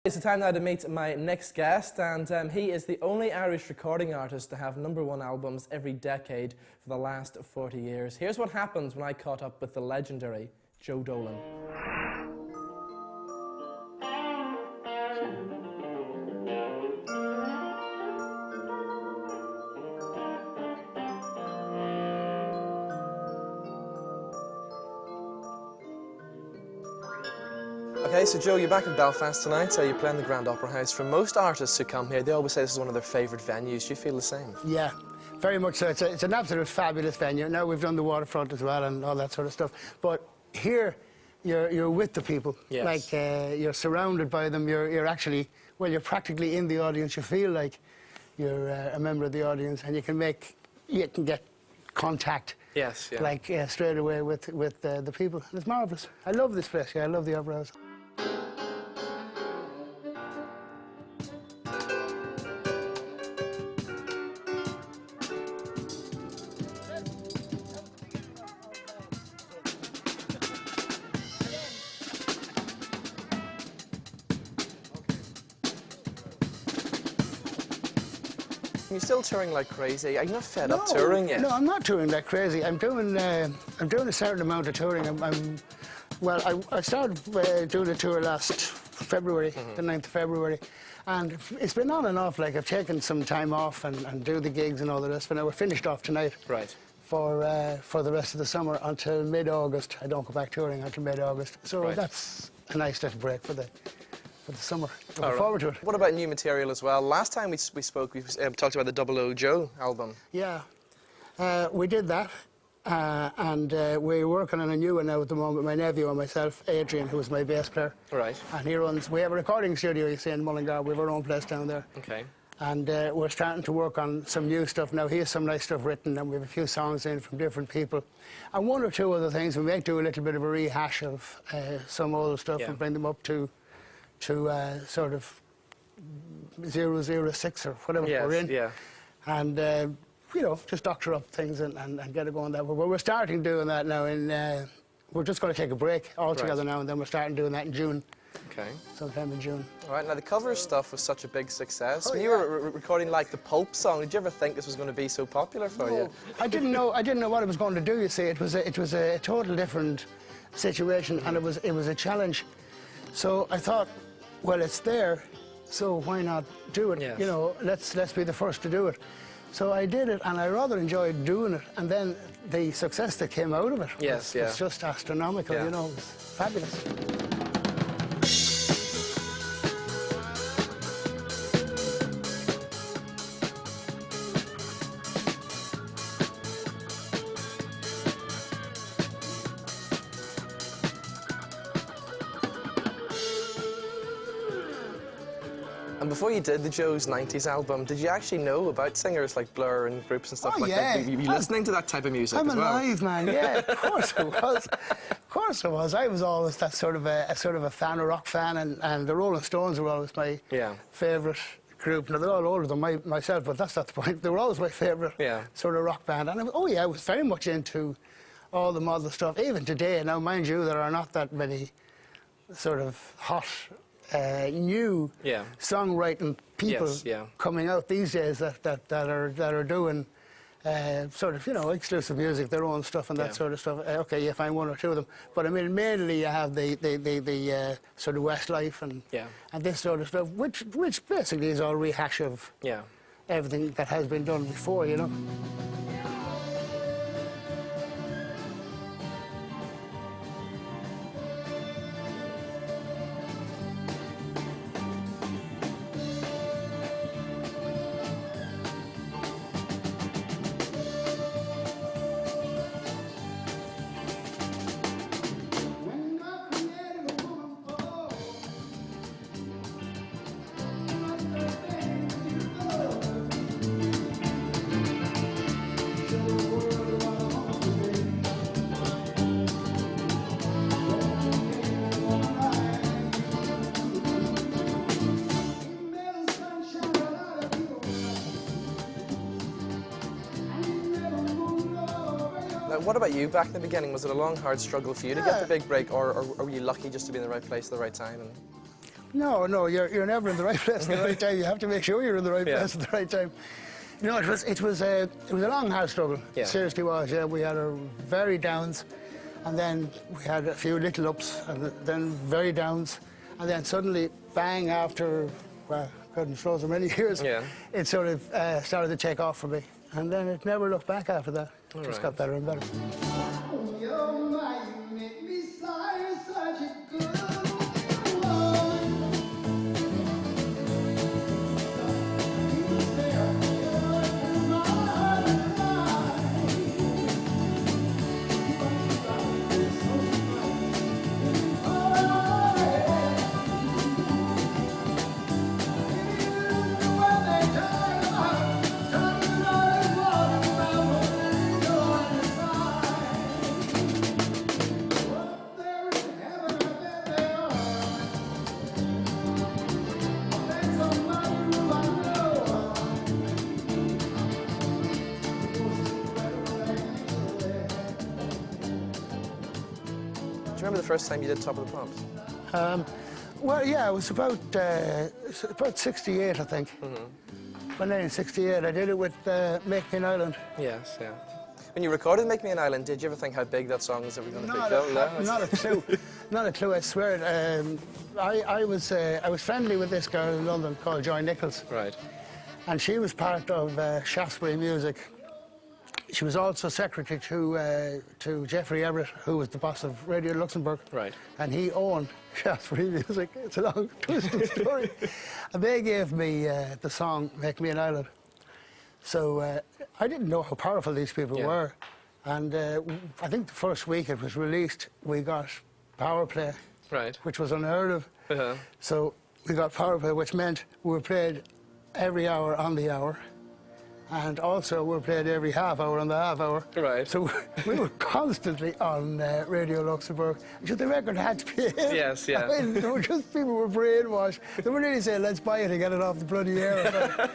It's the time now to meet my next guest, and he is the only Irish recording artist to have #1 albums every decade for the last 40 years. Here's what happens when I caught up with the legendary Joe Dolan. Okay, so Joe, you're back in Belfast tonight, so you're playing the Grand Opera House. For most artists who come here, they always say this is one of their favourite venues. Do you feel the same? Yeah, very much so. It's an absolute fabulous venue. Now, we've done the waterfront as well and all that sort of stuff. But here, you're with the people. Yes. Like, you're surrounded by them. You're actually, well, you're practically in the audience. You feel like you're a member of the audience, and you can get contact. Yes, yeah. Like, straight away with the people. It's marvellous. I love this place. Yeah, I love the Opera House. You're still touring like crazy. Are you not fed up touring yet? No, I'm not touring like crazy. I'm doing a certain amount of touring. I started doing a tour last February, the 9th of February, and it's been on and off. Like, I've taken some time off and do the gigs and all the rest. But now we're finished off tonight. Right. For the rest of the summer until mid-August. I don't go back touring until mid-August. So right. That's a nice little break for the summer. Looking forward to it. What about new material as well? Last time we spoke, we talked about the Double O Joe album. Yeah, we did that, and we're working on a new one now at the moment. My nephew and myself, Adrian, who's my bass player. Right. And we have a recording studio, you see, in Mullingar. We have our own place down there. Okay. And we're starting to work on some new stuff now. He has some nice stuff written, and we have a few songs in from different people. And one or two other things. We might do a little bit of a rehash of some old stuff and bring them up to sort of 006 or whatever we're in. Yeah. And, you know, just doctor up things and get it going that way. But we're starting doing that now we're just going to take a break altogether now, and then we're starting doing that in June. Okay. Sometime in June. All right, now the cover stuff was such a big success. When you were recording, like, the Pope song, did you ever think this was going to be so popular for you? I didn't know what it was going to do, you see. It was a total different situation, and it was a challenge. So I thought, well, it's there, so why not do it? Yes. You know, let's be the first to do it. So I did it, and I rather enjoyed doing it. And then the success that came out of it was just astronomical. You know, it was fabulous. And before you did the Joe's 90s album, did you actually know about singers like Blur and groups and stuff like that? Were you listening to that type of music as well? I'm alive, man. Yeah, of course I was. Of course I was. I was always that sort of a fan, a rock fan, and the Rolling Stones were always my favourite group. Now, they're all older than myself, but that's not the point. They were always my favourite sort of rock band. And I was very much into all the modern stuff, even today. Now, mind you, there are not that many sort of hot new songwriting people coming out these days that are doing sort of, you know, exclusive music, their own stuff and that sort of stuff. Okay, you find one or two of them, but I mean, mainly you have the sort of Westlife and this sort of stuff, which basically is all rehash of everything that has been done before, you know. What about you back in the beginning? Was it a long, hard struggle for you to get the big break, or were you lucky just to be in the right place at the right time? No, you're never in the right place at the right time. You have to make sure you're in the right place at the right time. You know, it was a long, hard struggle. Yeah. It seriously was. Yeah, we had our very downs, and then we had a few little ups, and then very downs, and then suddenly, bang! After, well, goodness knows how many years, it sort of started to take off for me, and then it never looked back after that. It just got better and better. Do you remember the first time you did Top of the Pops? Well, yeah, it was about 68, I think. When in 68, I did it with Make Me an Island. Yes, yeah. When you recorded Make Me an Island, did you ever think how big that song was ever going to be? Not a clue. Not a clue, I swear it. I was friendly with this girl in London called Joy Nichols. Right. And she was part of Shaftesbury Music. She was also secretary to Jeffrey Everett, who was the boss of Radio Luxembourg. Right. And he owned Shaftesbury Music. It's a long, twisted story. And they gave me the song Make Me an Island. So I didn't know how powerful these people were. And I think the first week it was released, we got power play, which was unheard of. So we got power play, which meant we were played every hour on the hour. And also, we were played every half hour on the half hour. Right. So we were constantly on Radio Luxembourg. So the record had to be a hit. Yes, yeah. I mean, there were just people were brainwashed. They were really saying, let's buy it and get it off the bloody air.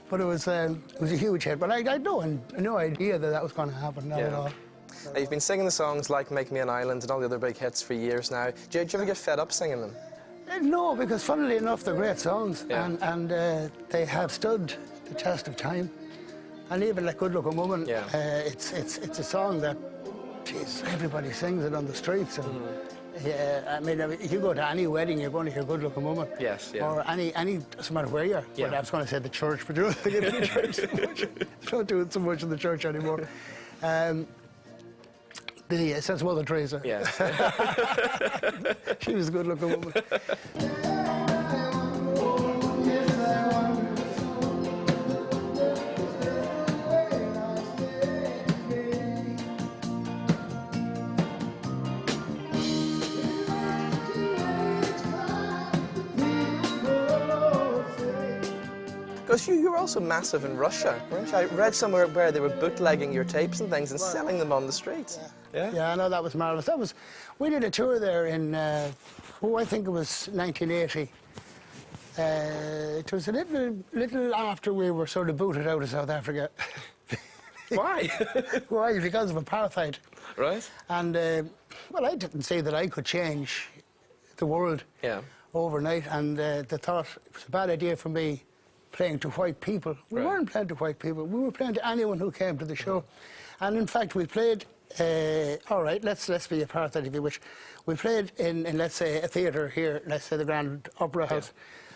But it was a huge hit. But I had no idea that was going to happen, not at all. Now, you've been singing the songs like Make Me an Island and all the other big hits for years now. Do you ever get fed up singing them? No, because funnily enough, they're great songs. And they have stood the test of time. And even like Good Looking Woman, it's a song that, geez, everybody sings it on the streets. And, I mean, if you go to any wedding, you're going to hear Good Looking Woman. Yes, yeah. Or any doesn't matter where you are. But I was going to say the church, but you don't think of the church so much. Don't do it so much in the church anymore. Since Mother Teresa. Yes. She was a Good Looking Woman. Because you were also massive in Russia, weren't you? I read somewhere where they were bootlegging your tapes and things and selling them on the streets. Yeah, I know, that was marvellous. We did a tour there in, I think it was 1980. It was a little after we were sort of booted out of South Africa. Why? Why? Because of apartheid. Right. And, well, I didn't say that I could change the world overnight, and they thought it was a bad idea for me playing to white people. We weren't playing to white people. We were playing to anyone who came to the show. And in fact, we played, all right, let's be apartheid if you wish. We played in let's say, a theatre here, let's say the Grand Opera House.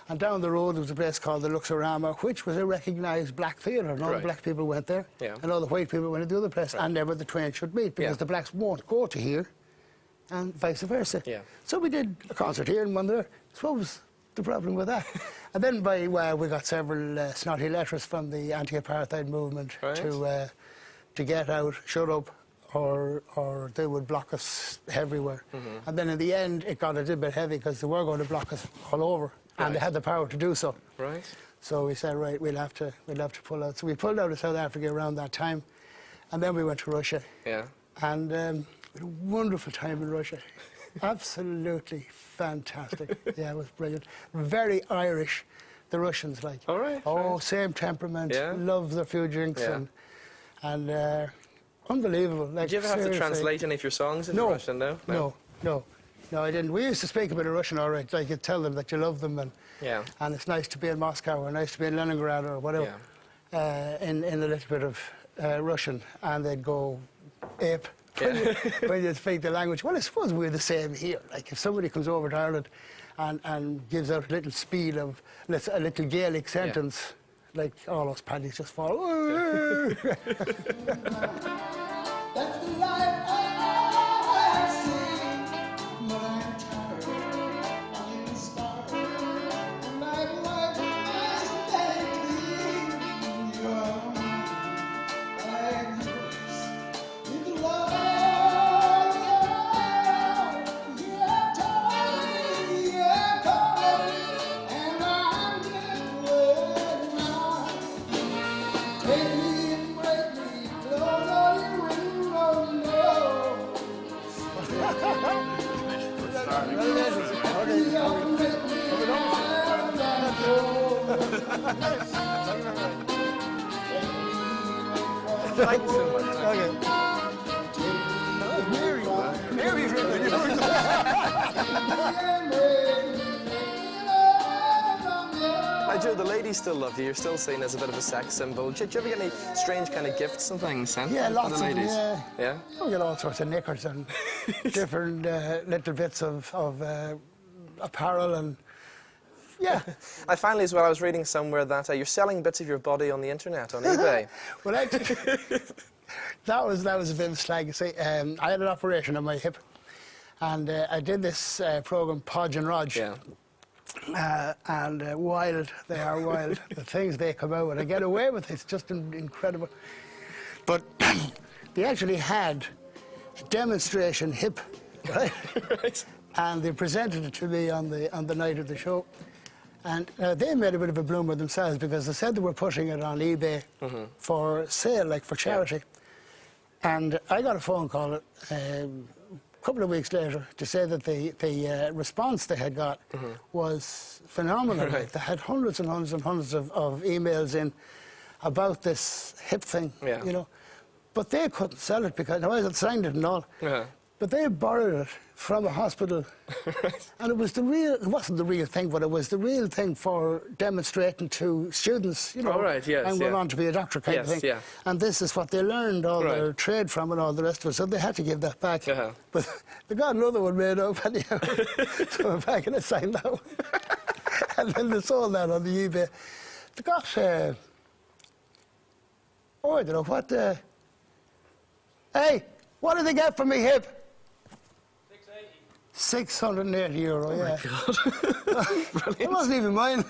And down the road there was a place called the Luxorama, which was a recognised black theatre. And all the black people went there. And all the white people went to the other place. And never the twain should meet, because the blacks won't go to here, and vice versa. So we did a concert here and one there. So what was the problem with that? And then we got several snotty letters from the anti-apartheid movement to get out, shut up, or they would block us everywhere. And then in the end, it got a little bit heavy because they were going to block us all over, and they had the power to do so. So we said, right, we'll have to pull out. So we pulled out of South Africa around that time, and then we went to Russia. And we had a wonderful time in Russia. Absolutely fantastic. Yeah, it was brilliant. Very Irish, the Russians, like. Same temperament, love their few drinks, and unbelievable. Like, did you ever have to translate any of your songs into Russian, though? No. No, I didn't. We used to speak a bit of Russian, all right. Like, you'd tell them that you love them, and it's nice to be in Moscow, or nice to be in Leningrad, or whatever, in a little bit of Russian, and they'd go ape when you speak the language. Well, I suppose we're the same here. Like, if somebody comes over to Ireland and gives out a little spiel of a little Gaelic sentence, like, all those panties just fall. That's the life I see. But I'm tired, I'm inspired, and my life is lately. You're like yours. You can love, you're tired, you're cold, and I'm just now. Take me and break me, close all your windows, no. Thank you so much. Okay. Mary's Now, Joe, the ladies still love you. You're still seen as a bit of a sex symbol. Do you ever get any strange kind of gifts and things sent Yeah, from lots the of them, ladies? yeah. We get all sorts of knickers and different little bits of apparel and, yeah. I finally, as well, I was reading somewhere that you're selling bits of your body on the internet, on eBay. Well, actually, that was a bit of slag. See, I had an operation on my hip, and I did this program, Podge and Rog. Yeah. And wild, they are wild. The things they come out with, I get away with, it's just incredible. But they actually had a demonstration hip, right? Right. And they presented it to me on the night of the show. And they made a bit of a bloomer themselves, because they said they were pushing it on eBay for sale, like for charity. Yeah. And I got a phone call a couple of weeks later to say that the response they had got was phenomenal. Right. They had hundreds and hundreds and hundreds of emails in about this hip thing, you know. But they couldn't sell it because I had signed it and all. But they borrowed it from a hospital. And it wasn't the real thing, but it was the real thing for demonstrating to students, you know. Oh, right, yes, and went on to be a doctor kind of thing. Yeah. And this is what they learned all their trade from and all the rest of it. So they had to give that back. But they got another one made up anyhow. So I went back and I signed that one. And then they sold that on the eBay. They got, I don't know what, hey, what did they get for me hip? 680 €, yeah. Oh, my God. It wasn't even mine.